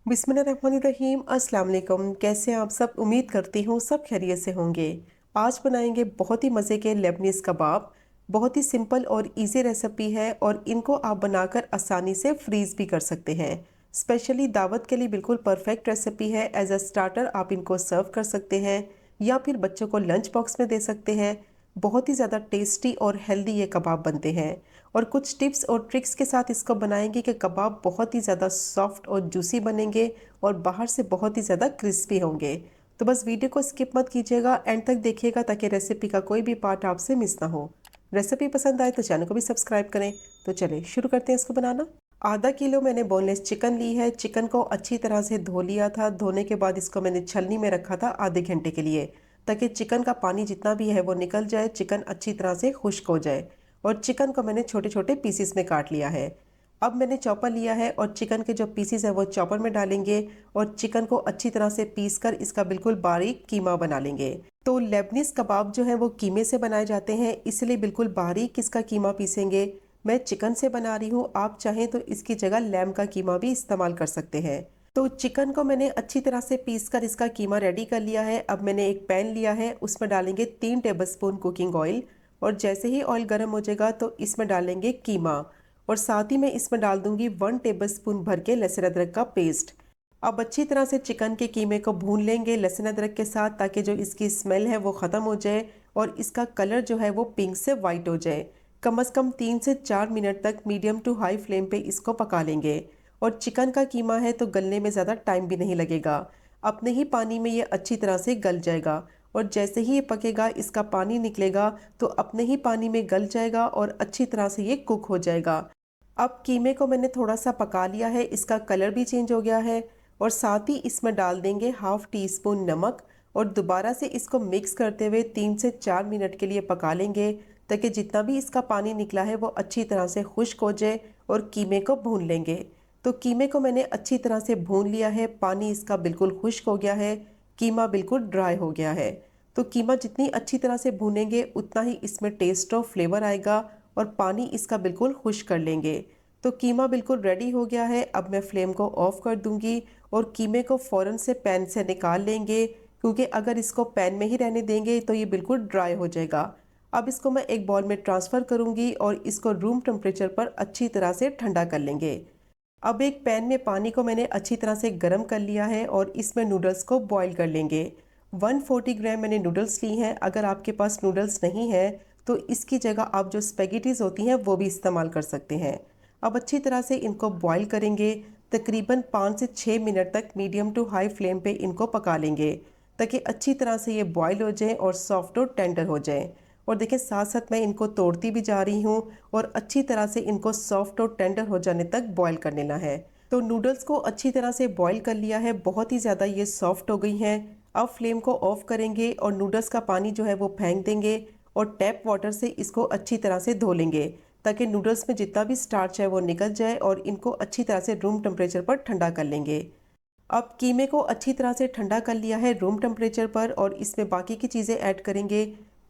बिस्मिल्लाहिर्रहमानिर्रहीम। अस्सलाम वालेकुम। कैसे हैं आप सब? उम्मीद करती हूँ सब खैरियत से होंगे। आज बनाएंगे बहुत ही मज़े के लेबनीज़ कबाब। बहुत ही सिंपल और इजी रेसिपी है और इनको आप बनाकर आसानी से फ्रीज़ भी कर सकते हैं। स्पेशली दावत के लिए बिल्कुल परफेक्ट रेसिपी है। एज अ स्टार्टर आप इनको सर्व कर सकते हैं या फिर बच्चों को लंच बॉक्स में दे सकते हैं। बहुत ही ज़्यादा टेस्टी और हेल्दी ये कबाब बनते हैं और कुछ टिप्स और ट्रिक्स के साथ इसको बनाएंगे कि कबाब बहुत ही ज़्यादा सॉफ्ट और जूसी बनेंगे और बाहर से बहुत ही ज़्यादा क्रिस्पी होंगे। तो बस वीडियो को स्किप मत कीजिएगा, एंड तक देखिएगा ताकि रेसिपी का कोई भी पार्ट आपसे मिस ना हो। रेसिपी पसंद आए तो चैनल को भी सब्सक्राइब करें। तो चलिए शुरू करते हैं इसको बनाना। आधा किलो मैंने बोनलेस चिकन ली है। चिकन को अच्छी तरह से धो लिया था। धोने के बाद इसको मैंने छलनी में रखा था आधे घंटे के लिए, ताकि चिकन का पानी जितना भी है वो निकल जाए, चिकन अच्छी तरह से खुश्क हो जाए। और चिकन को मैंने छोटे छोटे पीसीस में काट लिया है। अब मैंने चॉपर लिया है और चिकन के जो पीसीस है वो चॉपर में डालेंगे और चिकन को अच्छी तरह से पीस कर इसका बिल्कुल बारीक कीमा बना लेंगे। तो लेबनीज कबाब जो है वो कीमे से बनाए जाते हैं, इसलिए बिल्कुल बारीक इसका कीमा पीसेंगे। मैं चिकन से बना रही हूँ, आप चाहें तो इसकी जगह लैम का कीमा भी इस्तेमाल कर सकते हैं। तो चिकन को मैंने अच्छी तरह से पीस कर इसका कीमा रेडी कर लिया है। अब मैंने एक पैन लिया है, उसमें डालेंगे 3 टेबलस्पून कुकिंग ऑयल और जैसे ही ऑयल गर्म हो जाएगा तो इसमें डालेंगे कीमा और साथ ही मैं इसमें डाल दूंगी 1 टेबलस्पून भर के लहसुन अदरक का पेस्ट। अब अच्छी तरह से चिकन के कीमे को भून लेंगे लहसुन अदरक के साथ, ताकि जो इसकी स्मेल है वो ख़त्म हो जाए और इसका कलर जो है वो पिंक से वाइट हो जाए। कम से कम 3 से 4 मिनट तक मीडियम टू हाई फ्लेम पे इसको पका लेंगे। और चिकन का कीमा है तो गलने में ज़्यादा टाइम भी नहीं लगेगा, अपने ही पानी में ये अच्छी तरह से गल जाएगा। और जैसे ही ये पकेगा इसका पानी निकलेगा तो अपने ही पानी में गल जाएगा और अच्छी तरह से ये कुक हो जाएगा। अब कीमे को मैंने थोड़ा सा पका लिया है, इसका कलर भी चेंज हो गया है और साथ ही इसमें डाल देंगे ½ टी स्पून नमक और दोबारा से इसको मिक्स करते हुए 3 से 4 मिनट के लिए पका लेंगे, ताकि जितना भी इसका पानी निकला है वो अच्छी तरह से खुश्क हो जाए और कीमे को भून लेंगे। तो कीमे को मैंने अच्छी तरह से भून लिया है, पानी इसका बिल्कुल खुश्क हो गया है, कीमा बिल्कुल ड्राई हो गया है। तो कीमा जितनी अच्छी तरह से भूनेंगे उतना ही इसमें टेस्ट और फ्लेवर आएगा और पानी इसका बिल्कुल खुश्क कर लेंगे। तो कीमा बिल्कुल रेडी हो गया है। अब मैं फ्लेम को ऑफ कर दूंगी और कीमे को फ़ौरन से पैन से निकाल लेंगे, क्योंकि अगर इसको पैन में ही रहने देंगे तो ये बिल्कुल ड्राई हो जाएगा। अब इसको मैं एक बाउल में ट्रांसफ़र करूंगी और इसको रूम टेम्परेचर पर अच्छी तरह से ठंडा कर लेंगे। अब एक पैन में पानी को मैंने अच्छी तरह से गर्म कर लिया है और इसमें नूडल्स को बॉईल कर लेंगे। 140 ग्राम मैंने नूडल्स ली हैं। अगर आपके पास नूडल्स नहीं है तो इसकी जगह आप जो स्पेगेटीज़ होती हैं वो भी इस्तेमाल कर सकते हैं। अब अच्छी तरह से इनको बॉईल करेंगे, तकरीबन 5 से 6 मिनट तक मीडियम टू हाई फ्लेम पे इनको पका लेंगे, ताकि अच्छी तरह से ये बॉईल हो जाए और सॉफ्ट और टेंडर हो जाए। और देखिए साथ साथ मैं इनको तोड़ती भी जा रही हूँ और अच्छी तरह से इनको सॉफ्ट और टेंडर हो जाने तक बॉईल कर लेना है। तो नूडल्स को अच्छी तरह से बॉईल कर लिया है, बहुत ही ज़्यादा ये सॉफ्ट हो गई हैं। अब फ्लेम को ऑफ करेंगे और नूडल्स का पानी जो है वो फेंक देंगे और टैप वाटर से इसको अच्छी तरह से धो लेंगे, ताकि नूडल्स में जितना भी स्टार्च है वो निकल जाए और इनको अच्छी तरह से रूम टेम्परेचर पर ठंडा कर लेंगे। अब कीमे को अच्छी तरह से ठंडा कर लिया है रूम टेम्परेचर पर और इसमें बाकी की चीज़ें ऐड करेंगे।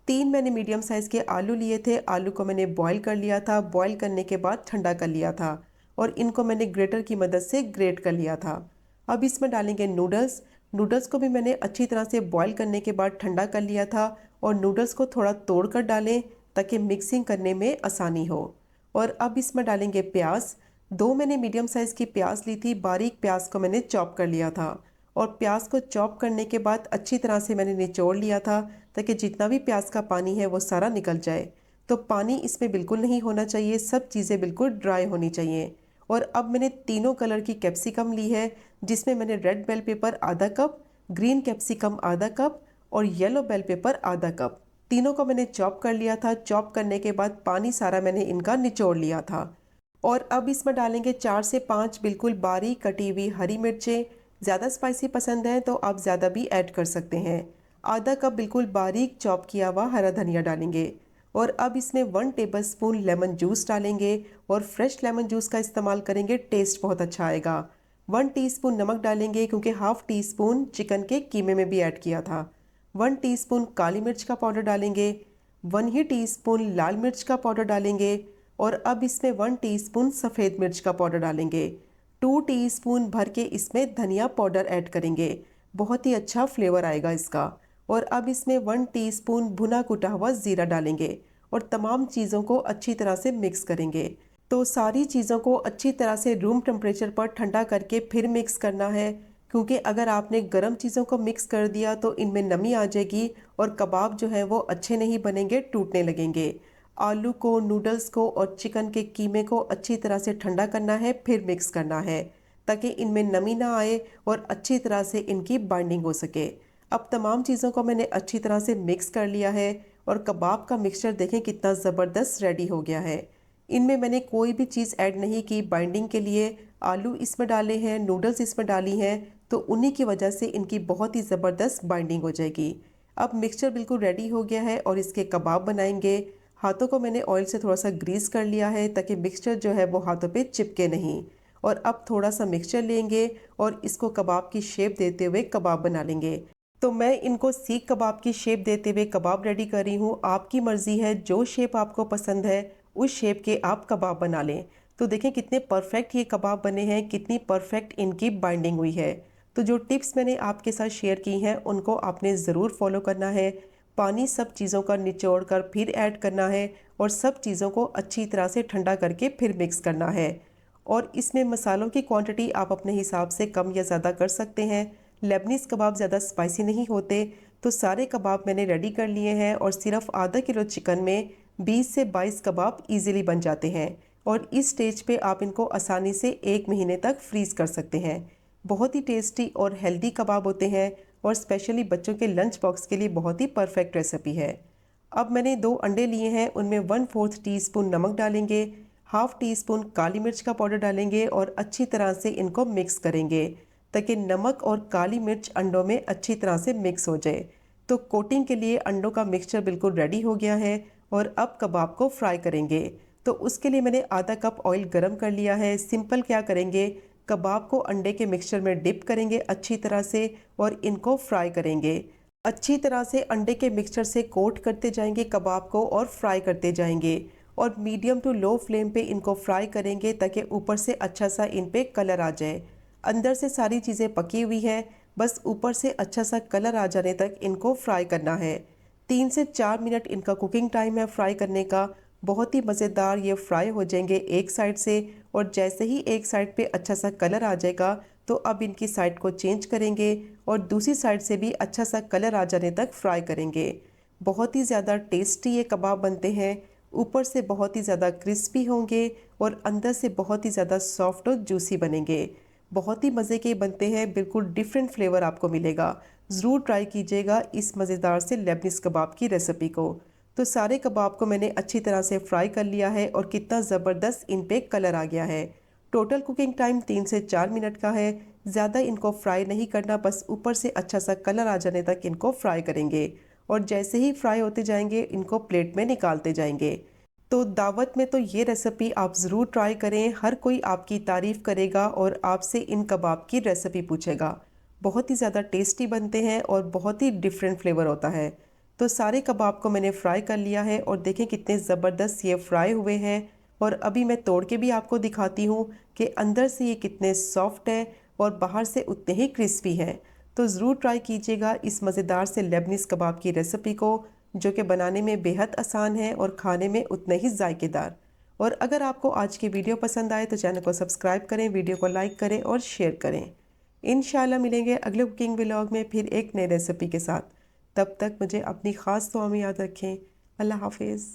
3 मैंने मीडियम साइज़ के आलू लिए थे। आलू को मैंने बॉईल कर लिया था, बॉईल करने के बाद ठंडा कर लिया था और इनको मैंने ग्रेटर की मदद से ग्रेट कर लिया था। अब इसमें डालेंगे नूडल्स। नूडल्स को भी मैंने अच्छी तरह से बॉईल करने के बाद ठंडा कर लिया था और नूडल्स को थोड़ा तोड़ कर डालें, ताकि मिक्सिंग करने में आसानी हो। और अब इसमें डालेंगे प्याज। 2 मैंने मीडियम साइज़ की प्याज ली थी, बारीक प्याज को मैंने चॉप कर लिया था और प्याज को चॉप करने के बाद अच्छी तरह से मैंने निचोड़ लिया था, ताकि जितना भी प्याज का पानी है वो सारा निकल जाए। तो पानी इसमें बिल्कुल नहीं होना चाहिए, सब चीज़ें बिल्कुल ड्राई होनी चाहिए। और अब मैंने तीनों कलर की कैप्सिकम ली है, जिसमें मैंने रेड बेल पेपर आधा कप, ग्रीन कैप्सिकम आधा कप और येलो बेल पेपर आधा कप, तीनों को मैंने चॉप कर लिया था। चॉप करने के बाद पानी सारा मैंने इनका निचोड़ लिया था। और अब इसमें डालेंगे 4 से 5 बिल्कुल बारीक कटी हुई हरी मिर्चें। ज़्यादा स्पाइसी पसंद है तो आप ज़्यादा भी ऐड कर सकते हैं। आधा कप बिल्कुल बारीक चॉप किया हुआ हरा धनिया डालेंगे और अब इसमें 1 टेबलस्पून लेमन जूस डालेंगे और फ्रेश लेमन जूस का इस्तेमाल करेंगे, टेस्ट बहुत अच्छा आएगा। 1 टीस्पून नमक डालेंगे, क्योंकि ½ टीस्पून चिकन के कीमे में भी ऐड किया था। 1 टीस्पून काली मिर्च का पाउडर डालेंगे, 1 ही टीस्पून लाल मिर्च का पाउडर डालेंगे और अब इसमें 1 टीस्पून सफ़ेद मिर्च का पाउडर डालेंगे। 2 टीस्पून भर के इसमें धनिया पाउडर ऐड करेंगे, बहुत ही अच्छा फ्लेवर आएगा इसका। और अब इसमें 1 टीस्पून भुना कुटा हुआ ज़ीरा डालेंगे और तमाम चीज़ों को अच्छी तरह से मिक्स करेंगे। तो सारी चीज़ों को अच्छी तरह से रूम टेम्परेचर पर ठंडा करके फिर मिक्स करना है, क्योंकि अगर आपने गर्म चीज़ों को मिक्स कर दिया तो इनमें नमी आ जाएगी और कबाब जो है वो अच्छे नहीं बनेंगे, टूटने लगेंगे। आलू को, नूडल्स को और चिकन के कीमे को अच्छी तरह से ठंडा करना है, फिर मिक्स करना है ताकि इनमें नमी ना आए और अच्छी तरह से इनकी बाइंडिंग हो सके। अब तमाम चीज़ों को मैंने अच्छी तरह से मिक्स कर लिया है और कबाब का मिक्सचर देखें कितना ज़बरदस्त रेडी हो गया है। इनमें मैंने कोई भी चीज़ ऐड नहीं की बाइंडिंग के लिए। आलू इसमें डाले हैं, नूडल्स इसमें डाली हैं, तो उन्हीं की वजह से इनकी बहुत ही ज़बरदस्त बाइंडिंग हो जाएगी। अब मिक्सचर बिल्कुल रेडी हो गया है और इसके कबाब बनाएंगे। हाथों को मैंने ऑयल से थोड़ा सा ग्रीस कर लिया है ताकि मिक्सचर जो है वो हाथों पे चिपके नहीं। और अब थोड़ा सा मिक्सचर लेंगे और इसको कबाब की शेप देते हुए कबाब बना लेंगे। तो मैं इनको सीख कबाब की शेप देते हुए कबाब रेडी कर रही हूँ। आपकी मर्ज़ी है, जो शेप आपको पसंद है उस शेप के आप कबाब बना लें। तो देखें कितने परफेक्ट ये कबाब बने हैं, कितनी परफेक्ट इनकी बाइंडिंग हुई है। तो जो टिप्स मैंने आपके साथ शेयर की हैं उनको आपने ज़रूर फॉलो करना है। पानी सब चीज़ों का निचोड़ कर फिर ऐड करना है और सब चीज़ों को अच्छी तरह से ठंडा करके फिर मिक्स करना है। और इसमें मसालों की क्वांटिटी आप अपने हिसाब से कम या ज़्यादा कर सकते हैं। लेबनीज़ कबाब ज़्यादा स्पाइसी नहीं होते। तो सारे कबाब मैंने रेडी कर लिए हैं और सिर्फ आधा किलो चिकन में 20 से 22 कबाब इजीली बन जाते हैं। और इस स्टेज पे आप इनको आसानी से 1 महीने तक फ्रीज़ कर सकते हैं। बहुत ही टेस्टी और हेल्दी कबाब होते हैं और स्पेशली बच्चों के लंच बॉक्स के लिए बहुत ही परफेक्ट रेसिपी है। अब मैंने 2 अंडे लिए हैं, उनमें 1/4 टीस्पून नमक डालेंगे, हाफ टी स्पून काली मिर्च का पाउडर डालेंगे और अच्छी तरह से इनको मिक्स करेंगे ताकि नमक और काली मिर्च अंडों में अच्छी तरह से मिक्स हो जाए। तो कोटिंग के लिए अंडों का मिक्सचर बिल्कुल रेडी हो गया है और अब कबाब को फ्राई करेंगे। तो उसके लिए मैंने आधा कप ऑयल गरम कर लिया है। सिंपल क्या करेंगे, कबाब को अंडे के मिक्सचर में डिप करेंगे अच्छी तरह से और इनको फ्राई करेंगे। अच्छी तरह से अंडे के मिक्सचर से कोट करते जाएंगे कबाब को और फ्राई करते जाएंगे और मीडियम टू लो फ्लेम पे इनको फ्राई करेंगे ताकि ऊपर से अच्छा सा इन पे कलर आ जाए। अंदर से सारी चीज़ें पकी हुई हैं, बस ऊपर से अच्छा सा कलर आ जाने तक इनको फ्राई करना है। 3 से 4 मिनट इनका कुकिंग टाइम है फ्राई करने का। बहुत ही मज़ेदार ये फ्राई हो जाएंगे एक साइड से और जैसे ही एक साइड पे अच्छा सा कलर आ जाएगा तो अब इनकी साइड को चेंज करेंगे और दूसरी साइड से भी अच्छा सा कलर आ जाने तक फ्राई करेंगे। बहुत ही ज़्यादा टेस्टी ये कबाब बनते हैं, ऊपर से बहुत ही ज़्यादा क्रिस्पी होंगे और अंदर से बहुत ही ज़्यादा सॉफ्ट और जूसी बनेंगे। बहुत ही मज़े के बनते हैं, बिल्कुल डिफरेंट फ्लेवर आपको मिलेगा। ज़रूर ट्राई कीजिएगा इस मज़ेदार से लेबनीज़ कबाब की रेसिपी को। तो सारे कबाब को मैंने अच्छी तरह से फ्राई कर लिया है और कितना ज़बरदस्त इन पे कलर आ गया है। टोटल कुकिंग टाइम 3 से 4 मिनट का है। ज़्यादा इनको फ्राई नहीं करना, बस ऊपर से अच्छा सा कलर आ जाने तक इनको फ्राई करेंगे और जैसे ही फ्राई होते जाएंगे इनको प्लेट में निकालते जाएंगे। तो दावत में तो ये रेसिपी आप ज़रूर ट्राई करें, हर कोई आपकी तारीफ़ करेगा और आपसे इन कबाब की रेसिपी पूछेगा। बहुत ही ज़्यादा टेस्टी बनते हैं और बहुत ही डिफरेंट फ्लेवर होता है। तो सारे कबाब को मैंने फ्राई कर लिया है और देखें कितने ज़बरदस्त ये फ्राई हुए हैं। और अभी मैं तोड़ के भी आपको दिखाती हूँ कि अंदर से ये कितने सॉफ्ट हैं और बाहर से उतने ही क्रिस्पी हैं। तो ज़रूर ट्राई कीजिएगा इस मज़ेदार से लेबनीज़ कबाब की रेसिपी को, जो कि बनाने में बेहद आसान है और खाने में उतने ही जायकेदार। और अगर आपको आज की वीडियो पसंद आए तो चैनल को सब्सक्राइब करें, वीडियो को लाइक करें और शेयर करें। इंशाल्लाह मिलेंगे अगले कुकिंग व्लॉग में फिर एक नई रेसिपी के साथ। तब तक मुझे अपनी ख़ास दुआ में याद रखें। अल्लाह हाफिज़।